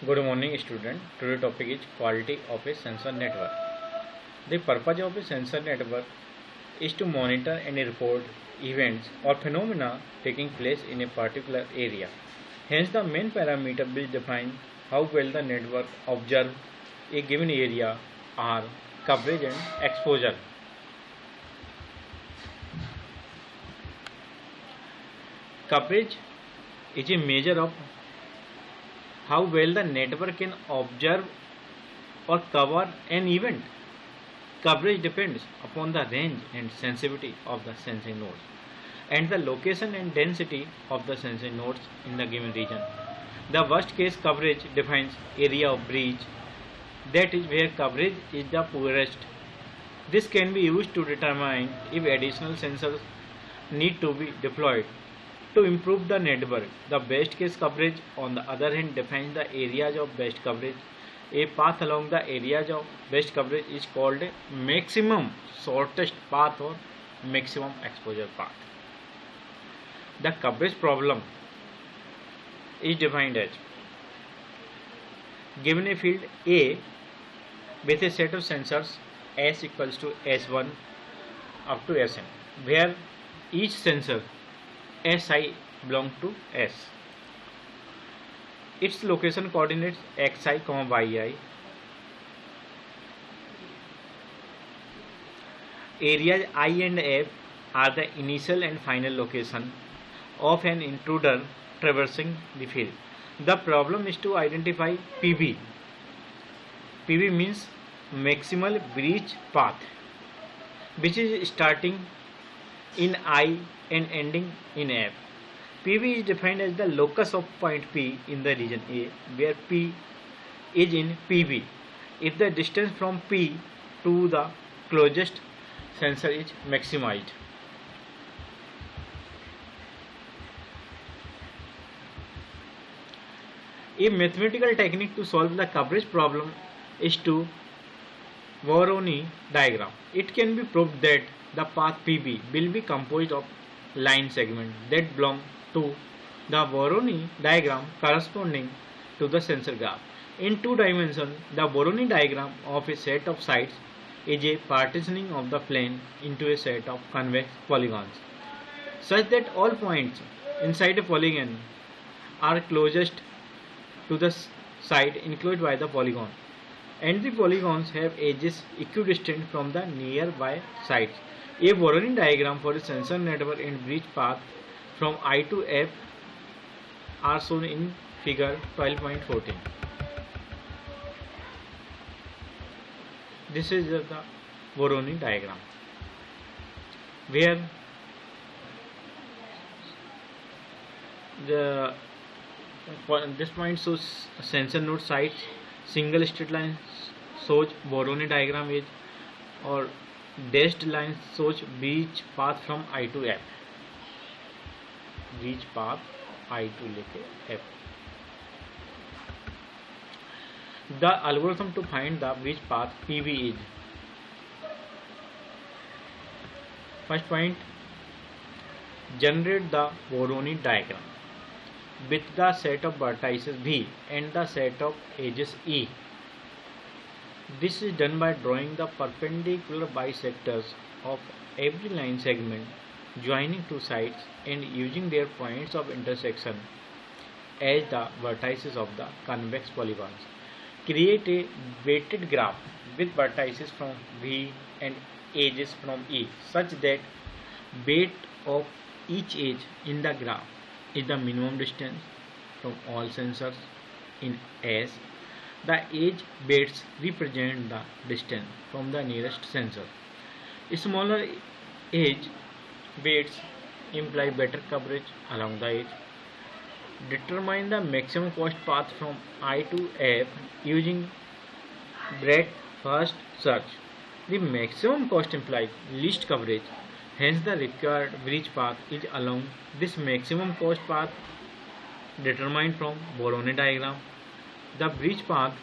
Good morning, student. Today topic is quality of a sensor network. The purpose of a sensor network is to monitor and report events or phenomena taking place in a particular area. Hence, the main parameter which define how well the network observe a given area are coverage and exposure. Coverage is a measure of how well the network can observe or cover an event. Coverage depends upon the range and sensitivity of the sensing nodes and the location and density of the sensing nodes in the given region. The worst case coverage defines area of breach, that is where coverage is the poorest. This can be used to determine if additional sensors need to be deployed to improve the network. The best case coverage, on the other hand, defines the areas of best coverage. A path along the areas of best coverage is called a maximum shortest path or maximum exposure path. The coverage problem is defined as given a field A with a set of sensors S equals to S1 up to Sn, where each sensor Si belong to S. Its location coordinates xi, yi. Areas I and F are the initial and final location of an intruder traversing the field. The problem is to identify PB. PB means maximal breach path, which is starting in I and ending in F. PB is defined as the locus of point P in the region A, where P is in PB. If the distance from P to the closest sensor is maximized. A mathematical technique to solve the coverage problem is to Voronoi diagram. It can be proved that the path PB will be composed of line segments that belong to the Voronoi diagram corresponding to the sensor graph. In 2 dimensions, the Voronoi diagram of a set of sides is a partitioning of the plane into a set of convex polygons, such that all points inside a polygon are closest to the side enclosed by the polygon, and the polygons have edges equidistant from the nearby sides. A Voronoi diagram for a sensor network and breach path from I to F are shown in figure 12.14. This is the Voronoi diagram, where this point shows sensor node sites, single straight line shows Voronoi diagram is, or dashed line shows breach path from I to F. Breach path I to लेके F. The algorithm to find the breach path PB is: first point, generate the Voronoi diagram with the set of vertices V and the set of edges E. This is done by drawing the perpendicular bisectors of every line segment joining two sides and using their points of intersection as the vertices of the convex polygons. Create a weighted graph with vertices from V and edges from E such that weight of each edge in the graph is the minimum distance from all sensors in S. The edge weights represent the distance from the nearest sensor. Smaller edge weights imply better coverage along the edge. Determine the maximum cost path from I to F using breadth first search. The maximum cost implies least coverage, hence the required breach path is along this maximum cost path determined from Voronoi diagram. The breach path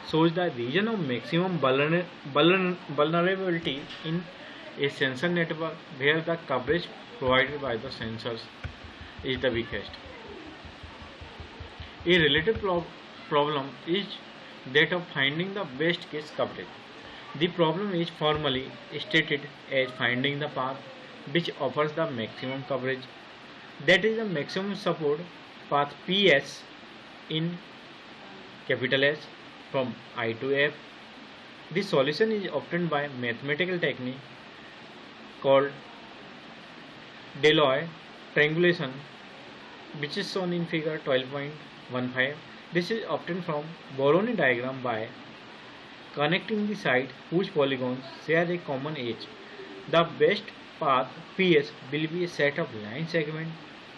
shows the region of maximum vulnerability in a sensor network where the coverage provided by the sensors is the weakest. A related problem is that of finding the best case coverage. The problem is formally stated as finding the path which offers the maximum coverage, that is the maximum support path PS in capital S from I to F. The solution is obtained by mathematical technique called Delaunay triangulation, which is shown in figure 12.15. This is obtained from Voronoi diagram by connecting the side whose polygons share a common edge. The best path PS will be a set of line segments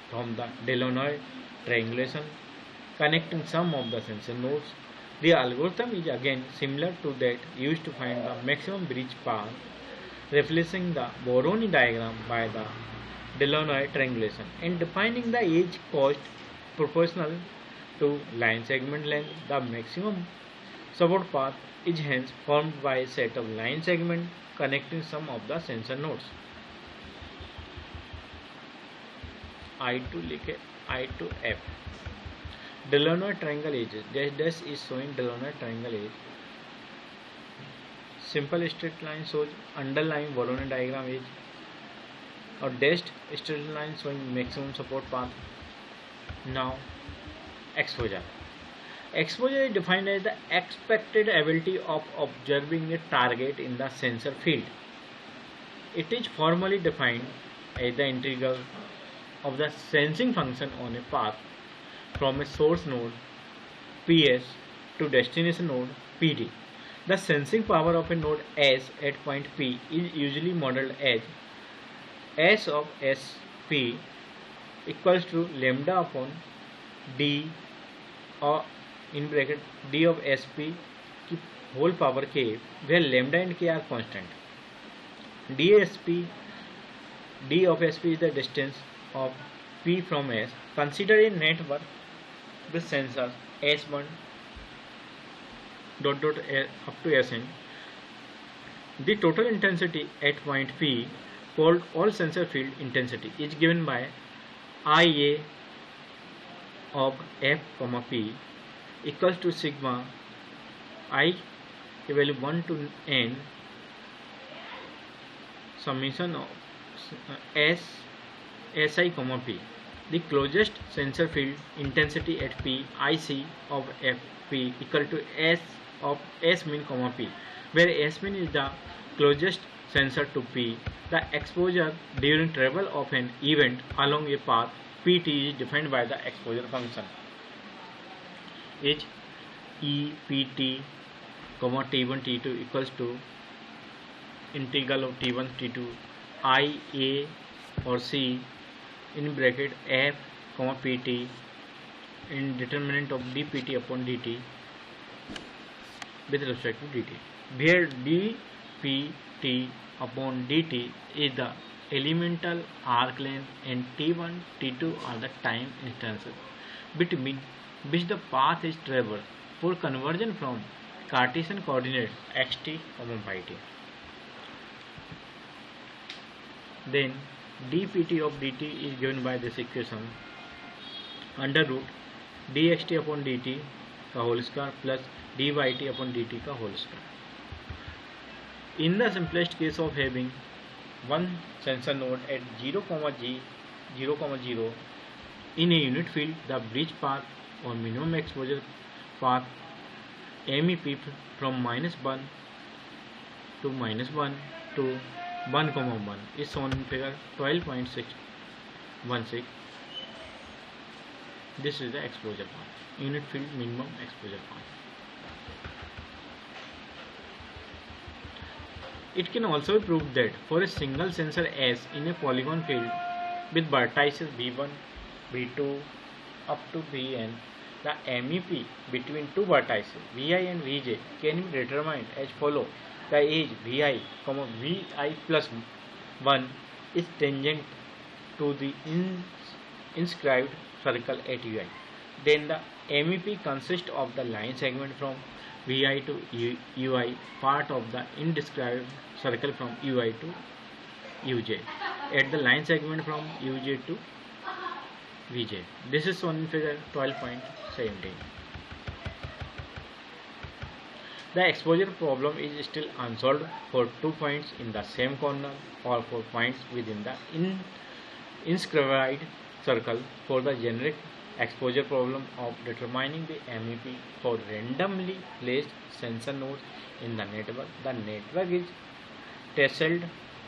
from the Delaunay triangulation connecting some of the sensor nodes. The algorithm is again similar to that used to find the maximum bridge path, replacing the Voronoi diagram by the Delaunay triangulation and defining the edge cost proportional to line segment length. The maximum support path is hence formed by a set of line segments connecting some of the sensor nodes. I to लिखे I to F. Delaunay triangle edges. Dash is showing Delaunay triangle edge. Simple straight line shows underlying Voronoi diagram edge. Or dashed straight line showing maximum support path. Now, exposure. Exposure is defined as the expected ability of observing a target in the sensor field. It is formally defined as the integral of the sensing function on a path from a source node PS to destination node PD. The sensing power of a node S at point P is usually modeled as S of SP equals to lambda upon D or in bracket D of SP की whole power k, where lambda and k are constant. D of SP is the distance of P from S. Consider a network with sensors S1 dot up to Sn. The total intensity at point P, called all sensor field intensity, is given by IA of F, P equals to sigma I value 1 to n summation of Si, P. The closest sensor field intensity at P, IC of Fp equal to S of S min, P, where S min is the closest sensor to P. The exposure during travel of an event along a path Pt is defined by the exposure function H E Pt, T1 T2 equals to integral of T1 T2 I A or C in bracket F, Pt in determinant of dpt upon dt with respect to dt, where dpt upon dt is the elemental arc length and t1 t2 are the time instances between which the path is traversed for conversion from Cartesian coordinates xt, yt. Then dpt of dt is given by this equation under root dxt upon dt का whole square plus dyt upon dt का whole square. In the simplest case of having one sensor node at 0, 0, in a unit field, the bridge path or minimum exposure path MEP from -1 to -1 to 1, 1 is shown in figure 12.616. This is the exposure path, unit field minimum exposure path. It can also be proved that for a single sensor S in a polygon field with vertices V1, V2 up to Vn, the MEP between two vertices Vi and Vj can be determined as follows. The edge Vi, Vi plus 1 is tangent to the inscribed circle at Ui. Then the MEP consists of the line segment from Vi to Ui, part of the inscribed circle from Ui to Uj, at the line segment from Uj to Vj. This is shown in figure 12.17. The exposure problem is still unsolved for 2 points in the same corner or for points within the inscribed circle. For the generic exposure problem of determining the MEP for randomly placed sensor nodes in the network is tesselled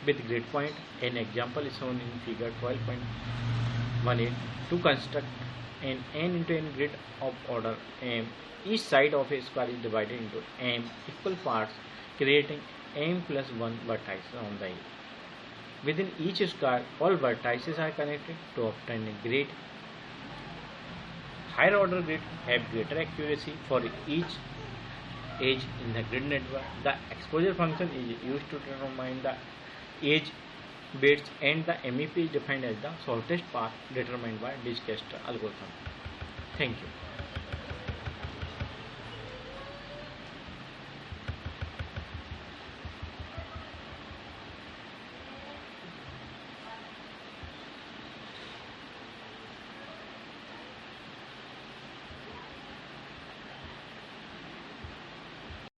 with grid point. An example is shown in figure 12.18 to construct an n into n grid of order m. Each side of a square is divided into m equal parts, creating m plus 1 vertices on the edge. Within each square, all vertices are connected to obtain a grid. Higher order grids have greater accuracy for each edge in the grid network. The exposure function is used to determine the edge bits, and the MEP is defined as the shortest path determined by Dijkstra's algorithm. Thank you.